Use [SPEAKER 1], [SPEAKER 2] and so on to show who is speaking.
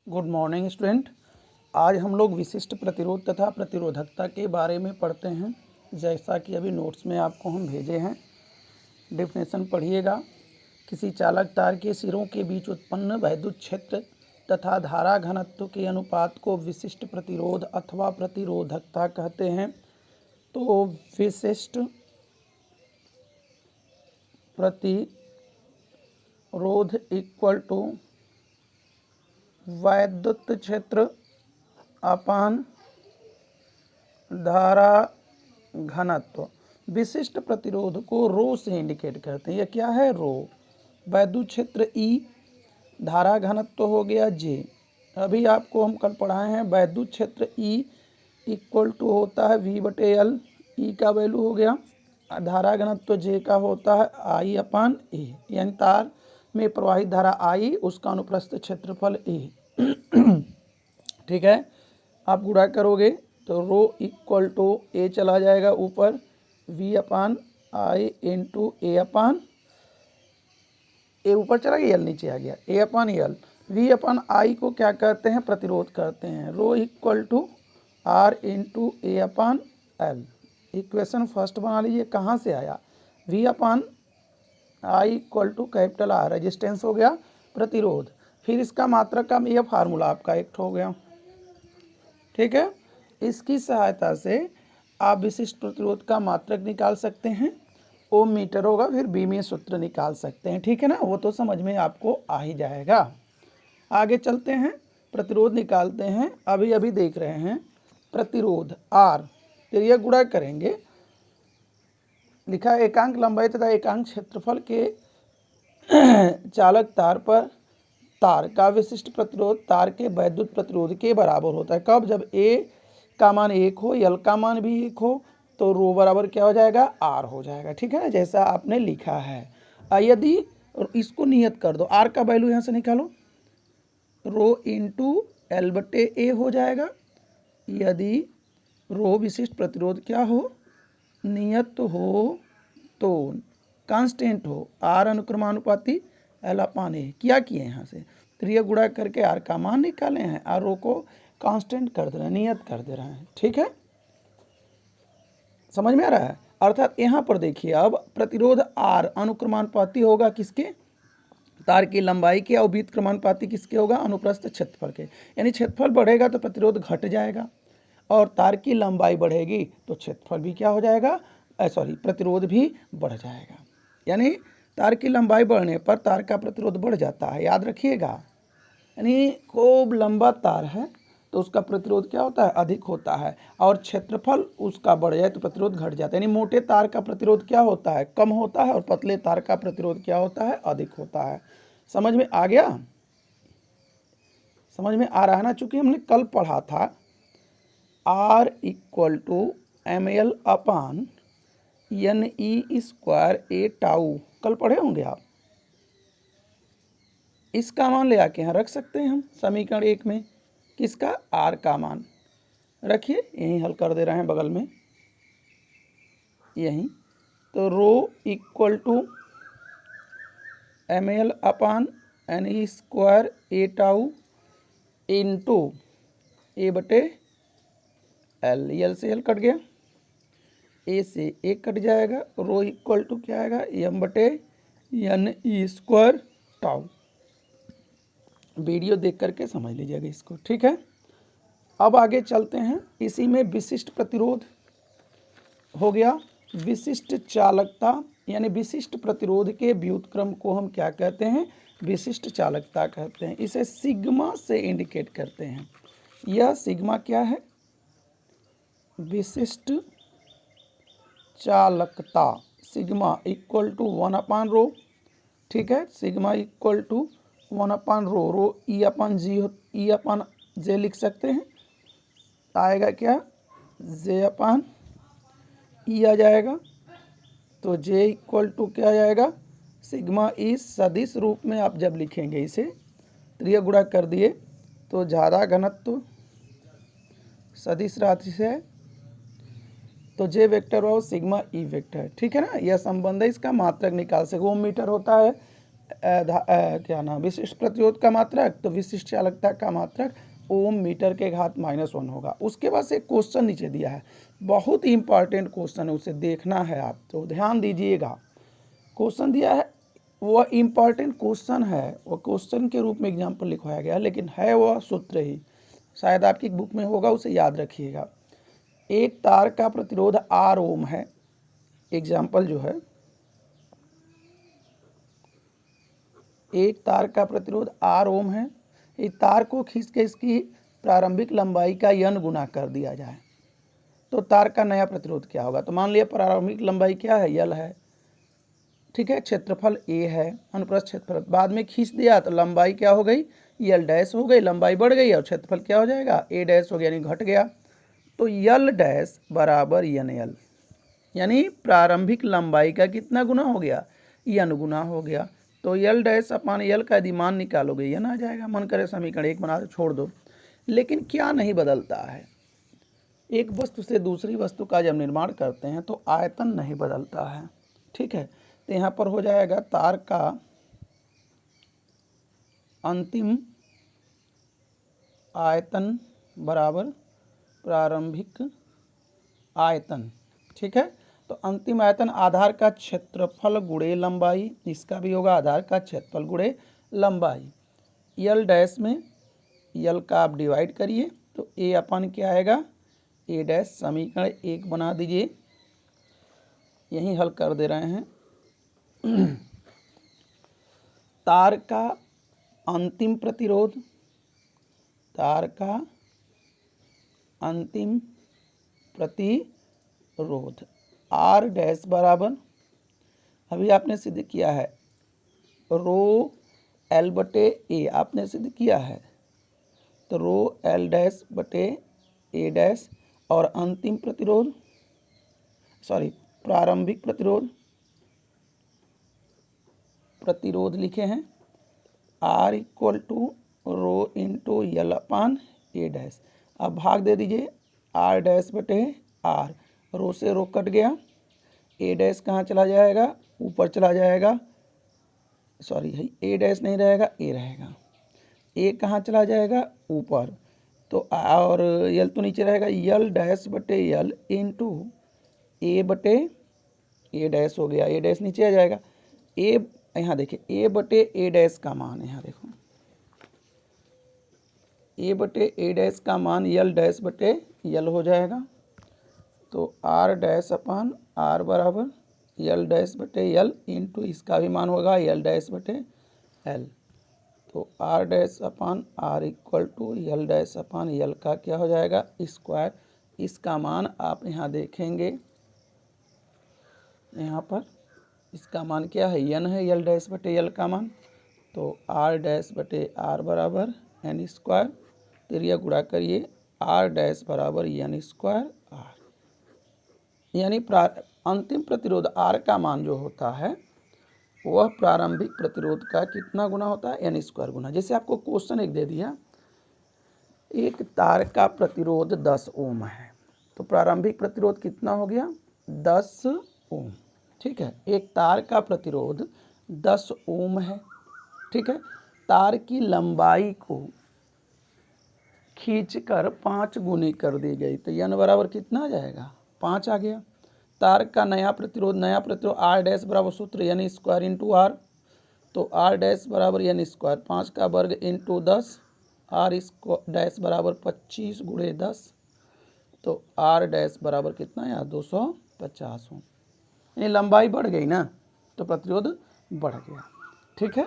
[SPEAKER 1] Good morning student. आज हम लोग विशिष्ट प्रतिरोध तथा प्रतिरोधकता के बारे में पढ़ते हैं। जैसा कि अभी नोट्स में आपको हम भेजे हैं। डेफिनेशन पढ़िएगा। किसी चालक तार के सिरों के बीच उत्पन्न वैद्युत क्षेत्र तथा धारा घनत्व के अनुपात को विशिष्ट प्रतिरोध अथवा प्रतिरोधकता कहते हैं। तो विशिष्ट प्रतिरोध इक्वल टू वैद्युत क्षेत्र अपान धारा घनत्व। विशिष्ट प्रतिरोध को रो से इंडिकेट करते हैं। यह क्या है? रो। वैद्युत क्षेत्र ई, धारा घनत्व हो गया जे। अभी आपको हम कल पढ़ाए हैं वैद्युत क्षेत्र ई इक्वल टू होता है V/L। ई का वैल्यू हो गया, धारा घनत्व जे का होता है I/A, यानी तार में प्रवाहित धारा I, उसका अनुप्रस्थ क्षेत्रफल A। ठीक है, आप गुणा करोगे तो रो इक्वल टू ए चला जाएगा ऊपर, V/I इंटू ए ऊपर चला गया, एल नीचे आ गया, A/L। V/I को क्या कहते हैं? प्रतिरोध कहते हैं। Rho equal to R into A/L। Equation first बना लीजिए। कहाँ से आया? V/I equal to capital R, resistance हो गया, प्रतिरोध। फिर इसका मात्रक का यह फार्मूला आपका एक हो गया। ठीक है, इसकी सहायता से आप विशिष्ट प्रतिरोध का मात्रक निकाल सकते हैं। ओम मीटर होगा, फिर बीमीय सूत्र निकाल सकते हैं। ठीक है ना, वो तो समझ में आपको आ ही जाएगा। आगे चलते हैं, प्रतिरोध निकालते हैं। अभी देख रहे हैं प्रतिरोध R, फिर यह गुणा करेंगे। लिखा एकांक लंबाई तथा एकांक क्षेत्रफल के चालक तार पर तार का विशिष्ट प्रतिरोध तार के वैद्युत प्रतिरोध के बराबर होता है। कब? जब A का मान 1 हो, L का मान भी 1 हो, तो रो बराबर क्या हो जाएगा? R हो जाएगा। ठीक है ना, जैसा आपने लिखा है। यदि इसको नियत कर दो, R का वैल्यू यहाँ से निकालो, रो इंटू L/A हो जाएगा। यदि रो विशिष्ट प्रतिरोध क्या हो? नियत हो, तो कांस्टेंट हो, R अनुक्रमानुपाती L/A। क्या किए यहाँ से? त्रिय गुणा करके R का मान निकाले हैं, और रो को कांस्टेंट कर दे रहे हैं, नियत कर दे रहे हैं। ठीक है, समझ में आ रहा है? अर्थात यहाँ पर देखिए, अब प्रतिरोध R अनुक्रमानुपाती होगा किसके? तार की लंबाई के। और वृत्त क्रमानुपाती किसके होगा? अनुप्रस्थ क्षेत्रफल के। यानी क्षेत्रफल बढ़ेगा तो प्रतिरोध घट जाएगा, और तार की लंबाई बढ़ेगी तो क्षेत्रफल भी क्या हो जाएगा? प्रतिरोध भी बढ़ जाएगा। यानी तार की लंबाई बढ़ने पर तार का प्रतिरोध बढ़ जाता है, याद रखिएगा। यानी खूब लंबा तार है तो उसका प्रतिरोध क्या होता है? अधिक होता है, और क्षेत्रफल उसका बढ़ जाए तो प्रतिरोध घट जाता है। यानी मोटे तार का प्रतिरोध क्या होता है? कम होता है, और पतले तार का प्रतिरोध क्या होता है? अधिक होता है। समझ में आ गया? समझ में आ रहा है ना? चूंकि हमने कल पढ़ा था R equal to ml/NE² A tau, कल पढ़े होंगे आप। इसका मान ले आके यहाँ रख सकते हैं हम समीकरण 1 में। किसका? R का मान रखिए, यहीं हल कर दे रहे हैं बगल में, यहीं। तो rho equal to ml/NE² A tau into A/L। L से L कट गया, A से A कट जाएगा। रो इक्वल टू क्या आएगा? m/NE² tau. वीडियो देख करके समझ लीजिएगा इसको। ठीक है, अब आगे चलते हैं। इसी में विशिष्ट प्रतिरोध हो गया। विशिष्ट चालकता, यानी विशिष्ट प्रतिरोध के व्युत्क्रम को हम क्या कहते हैं? विशिष्ट चालकता कहते हैं। इसे सिग्मा से इंडिकेट करते हैं। यह सिग्मा क्या है? विशिष्ट चालकता। सिग्मा इक्वल टू 1/रो। ठीक है, सिग्मा इक्वल टू 1/रो। रो E/G लिख सकते हैं। आएगा क्या? J/E आ जाएगा। तो J इक्वल टू क्या आ जाएगा? सिग्मा ई सदिश रूप में आप जब लिखेंगे इसे, त्रिय गुणा कर दिए तो धारा घनत्व सदिश राशि से, तो J वेक्टर और सिग्मा ई वेक्टर। ठीक है ना, यह संबंध है। इसका मात्रक निकाल सके। ओम मीटर होता है क्या नाम, विशिष्ट प्रतिरोध का मात्रक, तो विशिष्ट चालकता का मात्रक ओम मीटर के घात -1 होगा। उसके बाद से एक क्वेश्चन नीचे दिया है, बहुत ही इंपॉर्टेंट क्वेश्चन है, उसे देखना है आप, तो ध्यान दीजिएगा। क्वेश्चन दिया है, वो इम्पॉर्टेंट क्वेश्चन है, वो क्वेश्चन के रूप में एग्जाम्पल लिखवाया गया है, लेकिन है वह सूत्र ही, शायद आपकी बुक में होगा, उसे याद रखिएगा। एक तार का प्रतिरोध R ओम है, एग्जाम्पल जो है, एक तार का प्रतिरोध R ओम है। इस तार को खींच के इसकी प्रारंभिक लंबाई का n गुना कर दिया जाए तो तार का नया प्रतिरोध क्या होगा। तो मान लिया प्रारंभिक लंबाई क्या है, L है, ठीक है, क्षेत्रफल A है, अनुप्रस्थ क्षेत्रफल, बाद में खींच दिया तो लंबाई क्या हो गई, L डैश हो गई, लंबाई बढ़ गई और क्षेत्रफल क्या हो जाएगा, A डैश हो गया, यानी घट गया। तो L डैश बराबर NL, यानी प्रारंभिक लंबाई का कितना गुना हो गया, n गुना हो गया। तो L डैश अपान L का यदि मान निकालोगे n आ जाएगा। मन करे समीकरण 1 बना दो, छोड़ दो। लेकिन क्या नहीं बदलता है, एक वस्तु से दूसरी वस्तु का जब निर्माण करते हैं तो आयतन नहीं बदलता है, ठीक है। तो यहाँ पर हो जाएगा तार का अंतिम आयतन बराबर प्रारंभिक आयतन, ठीक है। तो अंतिम आयतन आधार का क्षेत्रफल गुणे लंबाई, इसका भी होगा आधार का क्षेत्रफल गुणे लंबाई। L डैश में L का आप डिवाइड करिए तो A अपन क्या आएगा, A डैश, समीकरण 1 बना दीजिए, यही हल कर दे रहे हैं। तार का अंतिम प्रतिरोध, तार का अंतिम प्रतिरोध R डैश बराबर, अभी आपने सिद्ध किया है रो L बटे A, आपने सिद्ध किया है, तो रो L डैश बटे A डैश, और अंतिम प्रतिरोध, सॉरी प्रारंभिक प्रतिरोध लिखे हैं R equal to rho into L upon A dash. अब भाग दे दीजिए R डैश बटे R, रो से रो कट गया, A डैश कहाँ चला जाएगा, ऊपर चला जाएगा, सॉरी A डैश नहीं रहेगा, A रहेगा, A कहाँ चला जाएगा, ऊपर, तो और L तो नीचे रहेगा, L डैश बटे L इंटू A बटे A डैश हो गया, A डैश नीचे आ जाएगा, A यहाँ देखिए A बटे A डैश का मान, यहाँ देखो A बटे A डैश का मान L डैश बटे L हो जाएगा। तो R डैश अपान R बराबर L डैश बटे L इंटू इसका भी मान होगा L डैश बटे L। तो R dash upon R equal to L dash upon L का क्या हो जाएगा, स्क्वायर। इसका मान आप यहाँ देखेंगे, यहाँ पर इसका मान क्या है, n है, L डैश बटे L का मान। तो R डैश बटे R बराबर n स्क्वायर, तिरिया गुणा करिए, R डैश बराबर n स्क्वायर R, यानी अंतिम प्रतिरोध R का मान जो होता है वह प्रारंभिक प्रतिरोध का कितना गुना होता है, n स्क्वायर गुना। जैसे आपको क्वेश्चन एक दे दिया, एक तार का प्रतिरोध 10 ओम है, तो प्रारंभिक प्रतिरोध कितना हो गया, 10 ओम, ठीक है। एक तार का प्रतिरोध 10 ओम है, ठीक है। तार की लंबाई को खींचकर 5 गुनी कर दी गई, तो n बराबर कितना आ जाएगा, 5 आ गया। तार का नया प्रतिरोध R डैश बराबर सूत्र n स्क्वायर इंटू R, तो R डैश बराबर n स्क्वायर, 5 का वर्ग इंटू 10, R डैश बराबर 25 गुणे 10, तो R डैश बराबर कितना है, 250 हो। ये लंबाई बढ़ गई ना, तो प्रतिरोध बढ़ गया, ठीक है।